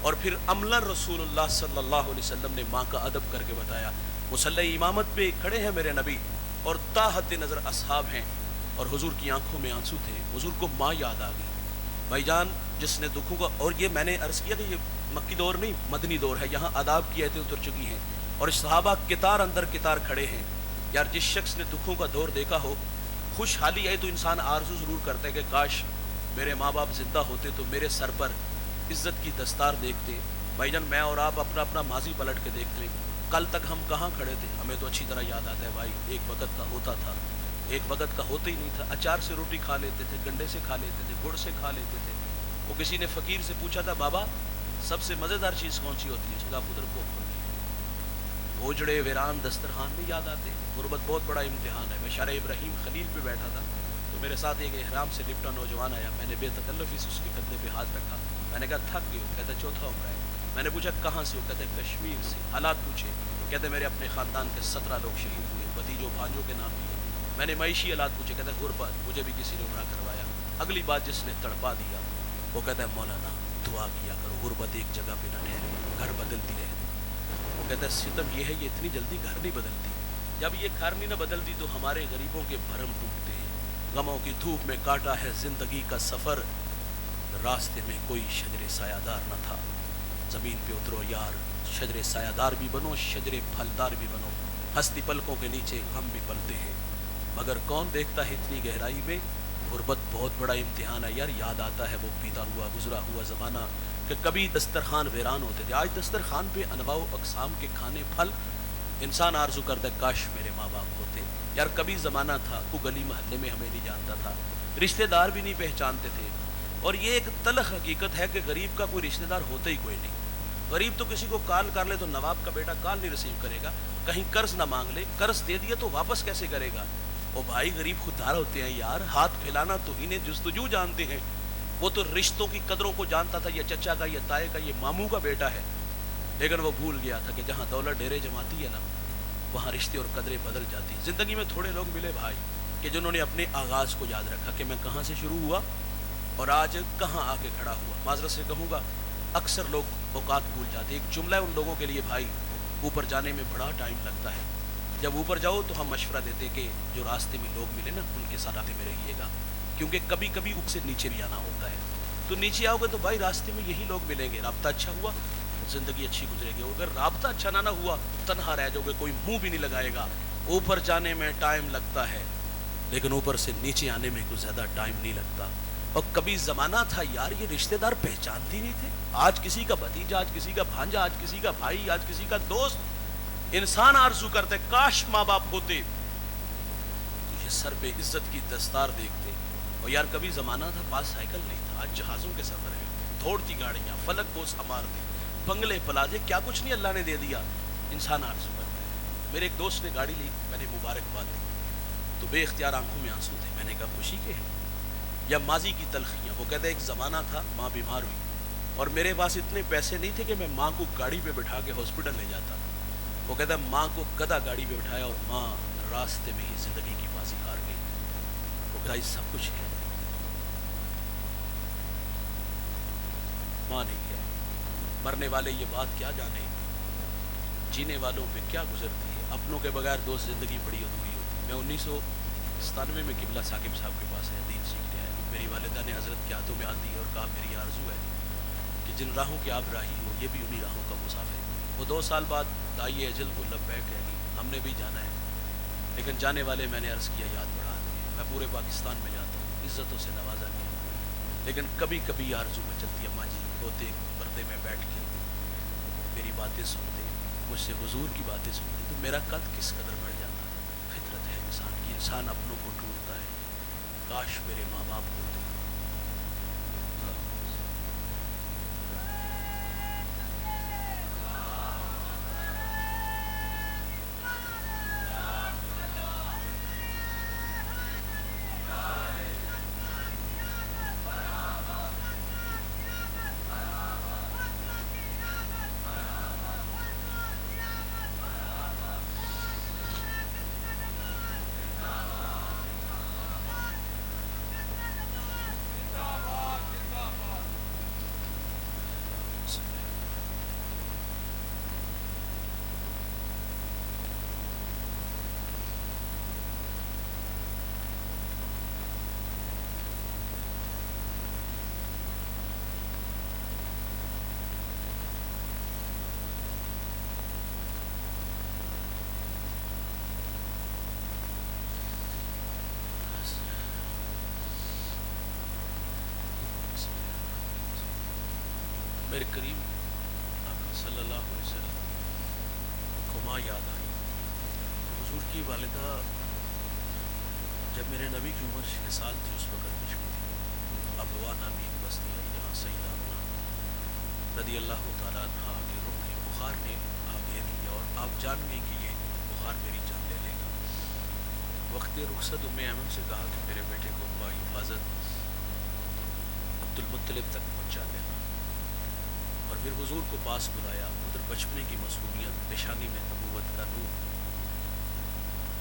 اور پھر عملاً رسول اللہ صلی اللہ علیہ وسلم نے ماں کا ادب کر کے بتایا. مصلی امامت پہ کھڑے ہیں میرے نبی اور تاحت نظر اصحاب ہیں اور حضور کی آنکھوں میں آنسو تھے. حضور کو ماں یاد آ گئی. بھائی جان جس نے دکھوں کا، اور یہ میں نے عرض کیا کہ یہ مکی دور نہیں مدنی دور ہے، یہاں آداب کی آیتیں اتر چکی ہیں اور صحابہ کتار اندر کتار کھڑے ہیں. یار جس شخص نے دکھوں کا دور دیکھا ہو، خوشحالی آئے تو انسان آرزو ضرور کرتا ہے کہ کاش میرے ماں باپ زندہ ہوتے تو میرے سر پر عزت کی دستار دیکھتے. بھائی جان میں اور آپ اپنا اپنا ماضی پلٹ کے دیکھ لیں، کل تک ہم کہاں کھڑے تھے؟ ہمیں تو اچھی طرح یاد آتا ہے بھائی، ایک وقت کا ہوتا تھا، ایک وقت کا ہوتا ہی نہیں تھا. اچار سے روٹی کھا لیتے تھے، گنڈے سے کھا لیتے تھے، گڑ سے کھا لیتے تھے. وہ کسی نے فقیر سے پوچھا تھا بابا سب سے مزیدار چیز کون سی ہوتی ہے؟ جگہ پدر کو اوجڑے ویران دسترخوان میں یاد آتے. غربت بہت بڑا امتحان ہے. میں شارع ابراہیم خلیل پہ بیٹھا تھا تو میرے ساتھ ایک احرام سے لپٹا نوجوان آیا. میں نے بے تکلفی سے اس کے کندھے پہ ہاتھ رکھا. میں نے کہا تھک گئے ہو؟ کہتا چوتھا عمرہ ہے. میں نے پوچھا کہاں سے ہو؟ کہتے کشمیر سے. حالات پوچھے، کہتے میرے اپنے خاندان کے 17 لوگ شہید ہوئے، بھتیجوں بھانجوں کے نام بھی ہے. میں نے معاشی حالات پوچھے، کہتے غربت، مجھے بھی کسی نے عمرہ کروایا. اگلی بات جس نے تڑپا دیا وہ کہتا ہے مولانا دعا کیا کرو غربت ایک جگہ پہ نہ ٹھہرے، گھر بدلتی رہے. وہ کہتا ہے ستم یہ ہے یہ اتنی جلدی گھر نہیں بدلتی. جب یہ گھر نہیں نہ بدلتی تو ہمارے غریبوں کے بھرم ٹوٹتے ہیں. غموں کی دھوپ میں کاٹا ہے زندگی کا سفر، راستے میں کوئی شجر سایہ دار نہ تھا. زمین پہ اترو یار، شجر سایہ دار بھی بنو، شجر پھلدار بھی بنو. ہستی پلکوں کے نیچے ہم بھی پلتے ہیں، مگر کون دیکھتا ہے اتنی گہرائی میں. غربت بہت بڑا امتحان ہے یار. یاد آتا ہے وہ بیتا ہوا گزرا ہوا زمانہ کہ کبھی دسترخوان ویران ہوتے تھے، آج دسترخوان پہ انواع و اقسام کے کھانے پھل. انسان آرزو کرتا ہے کاش میرے ماں باپ ہوتے. یار کبھی زمانہ تھا کو گلی محلے میں ہمیں نہیں جانتا تھا، رشتہ دار بھی نہیں پہچانتے تھے. اور یہ ایک تلخ حقیقت ہے کہ غریب کا کوئی رشتہ دار ہوتا ہی کوئی نہیں. غریب تو کسی کو کال کر لے تو نواب کا بیٹا کال نہیں ریسیو کرے گا. کہیں قرض نہ مانگ لے، قرض دے دیا تو واپس کیسے کرے گا؟ او بھائی غریب خوددار ہوتے ہیں یار. ہاتھ پھیلانا تو ہی نے جستجو جانتے ہیں. وہ تو رشتوں کی قدروں کو جانتا تھا، یہ چچا کا، یہ تائے کا، یہ ماموں کا بیٹا ہے. لیکن وہ بھول گیا تھا کہ جہاں دولت ڈیرے جماتی ہے نا وہاں رشتے اور قدریں بدل جاتی ہیں. زندگی میں تھوڑے لوگ ملے بھائی کہ جنہوں نے اپنے آغاز کو یاد رکھا کہ میں کہاں سے شروع ہوا اور آج کہاں آ کے کھڑا ہوا. معذرت سے کہوں گا اکثر لوگ اوقات بھول جاتے. ایک جملہ ہے ان لوگوں کے لیے بھائی، اوپر جانے میں بڑا ٹائم لگتا ہے. جب اوپر جاؤ تو ہم مشورہ دیتے کہ جو راستے میں لوگ ملے نا ان کے ساتھ آتے میں رہیے گا، کیونکہ کبھی کبھی اوپر سے نیچے بھی آنا ہوتا ہے. تو نیچے آؤ گے تو بھائی راستے میں یہی لوگ ملیں گے. رابطہ اچھا ہوا زندگی اچھی گزرے گی، اگر رابطہ اچھا نہ ہوا تنہا رہ جاؤ گے، کوئی منہ بھی نہیں لگائے گا. اوپر جانے میں ٹائم لگتا ہے لیکن اوپر سے نیچے آنے میں کچھ زیادہ ٹائم نہیں لگتا. اور کبھی زمانہ تھا یار یہ رشتہ دار پہچانتے نہیں تھے. آج کسی کا بھتیجا، آج کسی کا بھانجا، آج کسی کا بھائی، آج کسی کا دوست. انسان آرزو کرتے کاش ماں باپ ہوتے تو یہ سر پہ عزت کی دستار دیکھتے. اور یار کبھی زمانہ تھا پاس سائیکل نہیں تھا، آج جہازوں کے سفر ہیں، دوڑتی گاڑیاں، فلک بوس عمارتیں، بنگلے پلازے، کیا کچھ نہیں اللہ نے دے دیا. انسان آرزو کرتا ہے. میرے ایک دوست نے گاڑی لی، میں نے مبارکباد دی تو بے اختیار آنکھوں میں آنسو تھے. میں نے کہا خوشی کے ہیں یا ماضی کی تلخیاں؟ وہ کہتا ہے ایک زمانہ تھا ماں بیمار ہوئی اور میرے پاس اتنے پیسے نہیں تھے کہ میں ماں کو گاڑی پہ بٹھا کے ہاسپٹل لے جاتا. وہ کہتا ہے ماں کو گدھا گاڑی پہ بٹھایا اور ماں راستے میں ہی زندگی کی بازی ہار گئی. وہ کہا یہ سب کچھ ہے، ماں نہیں ہے. مرنے والے یہ بات کیا جانے، جینے والوں پہ کیا گزرتی ہے. اپنوں کے بغیر دوست زندگی بڑی ادھوری ہوتی. میں 1997 میں قبلہ ثاقب صاحب کے پاس ہے دین سیکھنے آیا. میری والدہ نے حضرت کے ہاتھوں میں ہاتھ دی اور کہا میری آرزو ہے کہ جن راہوں کے آپ راہی ہو یہ بھی انہی راہوں کا مسافر. وہ 2 سال بعد دائی اجل کو لبیک کہہ گئی. ہم نے بھی جانا ہے لیکن جانے والے میں نے عرض کیا یاد بڑھا دیں. میں پورے پاکستان میں جاتا ہوں، عزتوں سے نوازا گیا لیکن کبھی کبھی آرزو میں چلتی اماں جی ہوتے پردے میں بیٹھ کے میری باتیں سنتے، مجھ سے حضور کی باتیں سنتے تو میرا قد کس قدر بڑھ جاتا. فطرت ہے انسان کی، انسان اپنوں کو ڈھونڈتا ہے. کاش میرے ماں باپ ہوتے. میرے کریم آقا صلی اللہ علیہ وسلم کو ماں یاد آئی. حضور کی والدہ جب میرے نبی کی عمر 6 سال تھی اس وقت بچڑی تھی. ابوا نامی ایک بستی ہے جہاں سیدہ آمنہ رضی اللہ تعالیٰ عنہا کے رخ کے بخار نے آپ یہ دیا اور آپ جان گئیں کہ یہ بخار میری جان لے لے گا. وقت رخصت ام ایمن سے کہا کہ میرے بیٹے کو با حفاظت عبد المطلب تک پہنچا دینا، اور پھر حضور کو پاس بلایا. ادھر بچپنے کی معصومیت، پیشانی میں نبوت کا نور،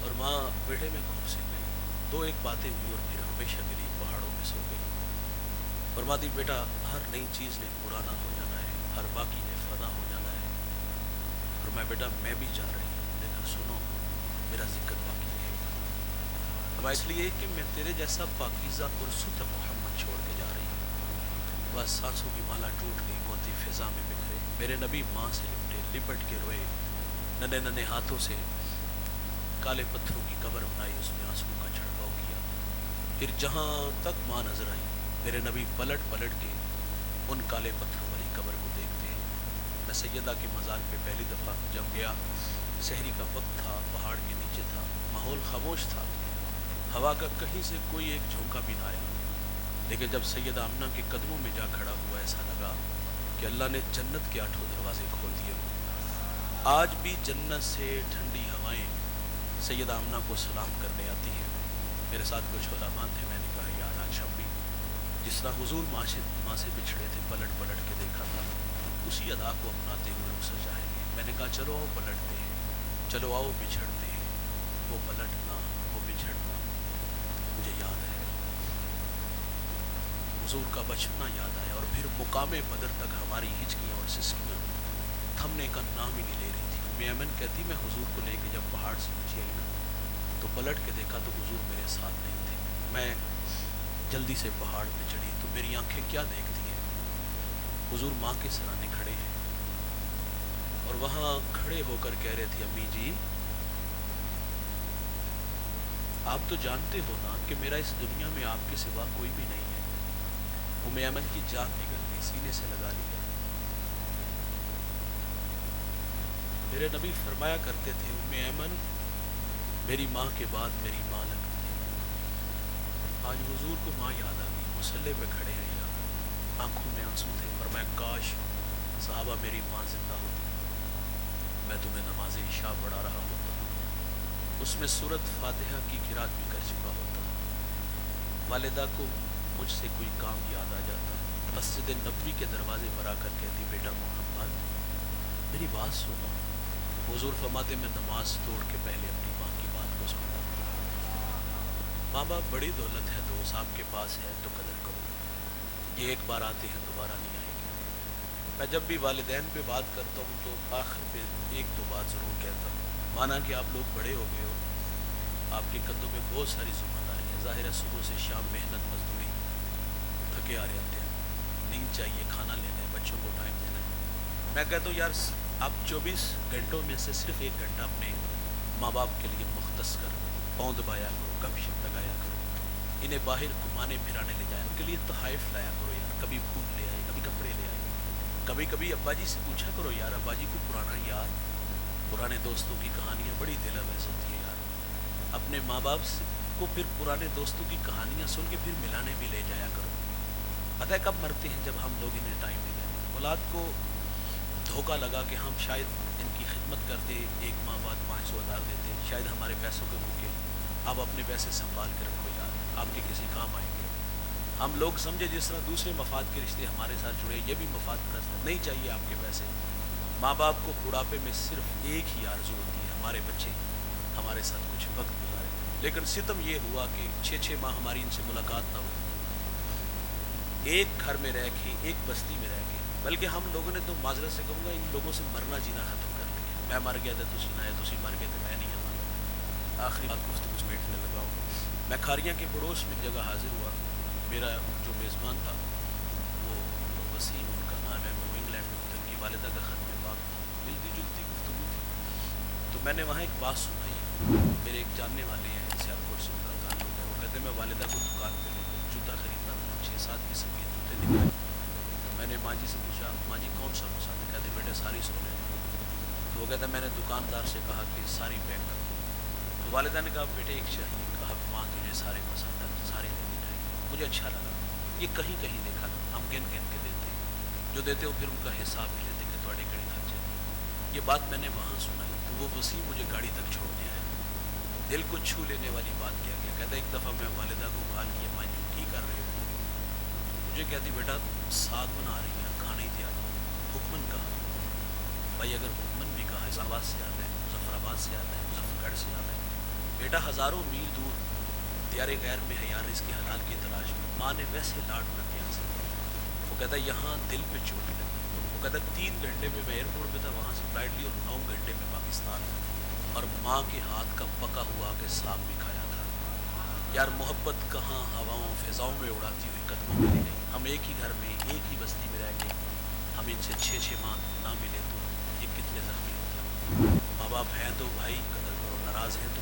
اور ماں بیٹے میں خوب سی گئی. دو ایک باتیں ہوئی اور پھر ہمیشہ کے لیے پہاڑوں میں سو گئی. فرماتی بیٹا ہر نئی چیز نے پرانا ہو جانا ہے، ہر باقی نے فنا ہو جانا ہے. اور میں بیٹا میں بھی جا رہی ہوں لیکن سنو میرا ذکر باقی ہے. اب اس لیے کہ میں تیرے جیسا پاکیزہ پرسوت محمد چھوڑ کے جا رہی ہوں. بس سانسوں کی مالا ٹوٹ گئی، موتی فضا میں بکھرے. میرے نبی ماں سے لپٹے، لپٹ کے روئے، ننے ننے ہاتھوں سے کالے پتھروں کی قبر بنائی، اس میں آنسو کا چھڑکاؤ کیا. پھر جہاں تک ماں نظر آئی میرے نبی پلٹ پلٹ کے ان کالے پتھروں والی قبر کو دیکھتے ہیں. میں سیدہ کے مزار پہ پہلی دفعہ جب گیا، سحری کا وقت تھا، پہاڑ کے نیچے تھا، ماحول خاموش تھا، ہوا کا کہیں سے کوئی ایک جھونکا بھی نہ آیا. لیکن جب سیدہ آمنہ کے قدموں میں جا کھڑا ہوا ایسا لگا کہ اللہ نے جنت کے 8 دروازے کھول دیے. آج بھی جنت سے ٹھنڈی ہوائیں سیدہ آمنہ کو سلام کرنے آتی ہیں. میرے ساتھ کچھ علماء تھے، میں نے کہا یار آج ہم بھی جس طرح حضور ماں سے بچھڑے تھے پلٹ پلٹ کے دیکھا تھا اسی ادا کو اپناتے ہوئے رخصت جائیں گے. میں نے کہا چلو آؤ پلٹتے ہیں، چلو آؤ بچھڑتے ہیں. وہ پلٹنا، وہ بچھڑنا مجھے یاد ہے. حضور کا بچپنا یاد آیا، اور پھر مقام بدر تک ہماری ہچکیاں اور سسکیاں تھمنے کا نام ہی نہیں لے رہی تھی. ام ایمن کہتی میں حضور کو لے کے جب پہاڑ سے نیچے آئی نا تو پلٹ کے دیکھا تو حضور میرے ساتھ نہیں تھے. میں جلدی سے پہاڑ پہ چڑھی تو میری آنکھیں کیا دیکھتی ہیں، حضور ماں کے سرانے کھڑے ہیں، اور وہاں کھڑے ہو کر کہہ رہے تھے امی جی آپ تو جانتے ہو نا کہ میرا اس دنیا میں آپ کے سوا کوئی بھی نہیں ہے. ام ایمن کی جان نکل گئی، سینے سے لگا لیا. میرے نبی فرمایا کرتے تھے ام ایمن میری ماں کے بعد میری ماں لگتی ہے. آج حضور کو ماں یاد آ گئی، مصلی پہ کھڑے ہیں یار، آنکھوں میں آنسو تھے. فرمایا کاش صحابہ میری ماں زندہ ہوتی، میں تمہیں نماز عشاء پڑھا رہا ہوتا، اس میں سورۃ فاتحہ کی قرات بھی کر چکا ہوتا. والدہ کو مجھ سے کوئی کام یاد آ جاتا، مسجد نبوی کے دروازے پر آ کر کہتی بیٹا محمد میری بات سنو. حضور فرماتے میں نماز توڑ کے پہلے اپنی ماں کی بات کو سنتا. ماں باپ بڑی دولت ہے دوست، آپ کے پاس ہے تو قدر کرو. یہ ایک بار آتے ہیں دوبارہ نہیں آئیں گے. میں جب بھی والدین پہ بات کرتا ہوں تو آخر پہ ایک دو بات ضرور کہتا ہوں. مانا کہ آپ لوگ بڑے ہو گئے ہو، آپ کے کندھوں میں بہت ساری ذمہ داری ہیں. ظاہر ہے صبح سے شام محنت مزدوری، تھکے آ رہے ہیں، نیند چاہیے، کھانا لینا ہے، بچوں کو ٹائم دینا ہے. میں کہتا ہوں یار آپ 24 گھنٹوں میں سے صرف 1 گھنٹہ اپنے ماں باپ کے لیے مختص کر پاؤں دبایا کرو، گپ شپ لگایا کرو، انہیں باہر گھمانے پھرانے لے جائیں، ان کے لیے تحائف لایا کرو یار. کبھی پھول لے آئے، کبھی کپڑے لے آئے، کبھی کبھی ابا جی سے پوچھا کرو یار ابا جی کو پرانا یار، پرانے دوستوں کی کہانیاں بڑی دل آویز ہوتی ہیں یار. اپنے ماں باپ کو پھر پرانے دوستوں کی کہانیاں سن کے پھر ملانے بھی لے جایا کرو. پتہ ہے کب مرتے ہیں؟ جب ہم لوگ انہیں ٹائم نہیں دیں. اولاد کو دھوکہ لگا کہ ہم شاید ان کی خدمت کرتے، 1 ماہ بعد 500 ہزار دیتے، شاید ہمارے پیسوں کے بھوکے. آپ اپنے پیسے سنبھال کے رکھو یار، آپ کے کسی کام آئیں گے. ہم لوگ سمجھے جس طرح دوسرے مفاد کے رشتے ہمارے ساتھ جڑے، یہ بھی مفاد پرست ہے. نہیں چاہیے آپ کے پیسے. ماں باپ کو بڑھاپے میں صرف ایک ہی آرزو ہوتی ہے ہمارے بچے ہمارے ساتھ کچھ وقت گزارے. لیکن ستم یہ ہوا کہ 6 ماہ ہماری ان سے ملاقات نہ ہوئی، ایک گھر میں رہ کے، ایک بستی میں رہ کے. بلکہ ہم لوگوں نے تو معذرت سے کہوں گا ان لوگوں سے مرنا جینا ختم کر دیا. میں مر گیا تھا تسی نہ ہے، تسی مر گئے تھے میں نہیں ہوں. آخری بات گفتگو سمیٹنے لگا ہوں. میں کھاریاں کے پڑوس میں جگہ حاضر ہوا. میرا جو میزبان تھا وہ وسیم ان کا نام ہے، وہ انگلینڈ میں ہوتے، ان کی والدہ کا ختم پاک تھا، ملتی جلتی گفتگو تھی. تو میں نے وہاں ایک بات سنائی. میرے ایک جاننے والے ہیں سیالکوٹ سے ان کا تعلق ہے، وہ کہتے ہیں میں والدہ کو دکان پہ لے کے جوتا خریدتا تھا، 6-7 قسم کے جوتے دکھائے. میں نے ماں جی سے پوچھا ماں جی کون سا پسند ہے؟ کہتے بیٹے ساری سونے ہیں۔ تو وہ کہتا میں نے دکاندار سے کہا کہ ساری پیک کر دو۔ تو والدہ نے کہا بیٹے ایک چاہیے، کہا ماں تجھے سارے پسند ہیں سارے لینی چاہیے۔ مجھے اچھا لگا، یہ کہیں کہیں دیکھا نا، ہم گن گن کے دیتے جو دیتے ہو پھر ان کا حساب بھی لیتے کہ تھوڑی گھڑی تھک جائے۔ یہ بات میں نے وہاں سنائی تو وہ وسیم مجھے گاڑی تک چھوڑنے آیا، دل کو چھو لینے والی بات کیا گیا۔ کہتا ایک دفعہ میں والدہ کو کال کیا ماں جی ٹھیک کر رہے ہو؟ مجھے کہتی بیٹا ساگ بنا رہی ہیں کھانا ہی تیار ہو، حکمن کہا؟ بھائی اگر حکمن بھی کہا ہے آباد سے آتا ہے، مظفر آباد سے آتا ہے، مظفر گڑھ سے آتا ہے، بیٹا ہزاروں میل دور دیار غیر میں ہے یار رزق کے حلال کی تلاش میں، ماں نے ویسے لاڈ کر کے آنسر کیا۔ وہ کہتا یہاں دل پہ چوٹ لگی۔ وہ کہتا 3 گھنٹے میں ایئرپورٹ پہ تھا، وہاں سے فلائٹ لی اور 9 گھنٹے میں پاکستان، اور ماں کے ہاتھ کا پکا ہوا کے ساگ بھی کھایا تھا۔ یار محبت کہاں ہواؤں فضاؤں میں اڑاتی ہوئی قدموں میں لے گئی۔ ہم ایک ہی گھر میں ایک ہی بستی میں رہ کے ہم ان سے 6 ماہ نہ ملے تو یہ کتنے زخمی ہوتا۔ ماں باپ ہیں تو بھائی قدر کرو، ناراض ہیں تو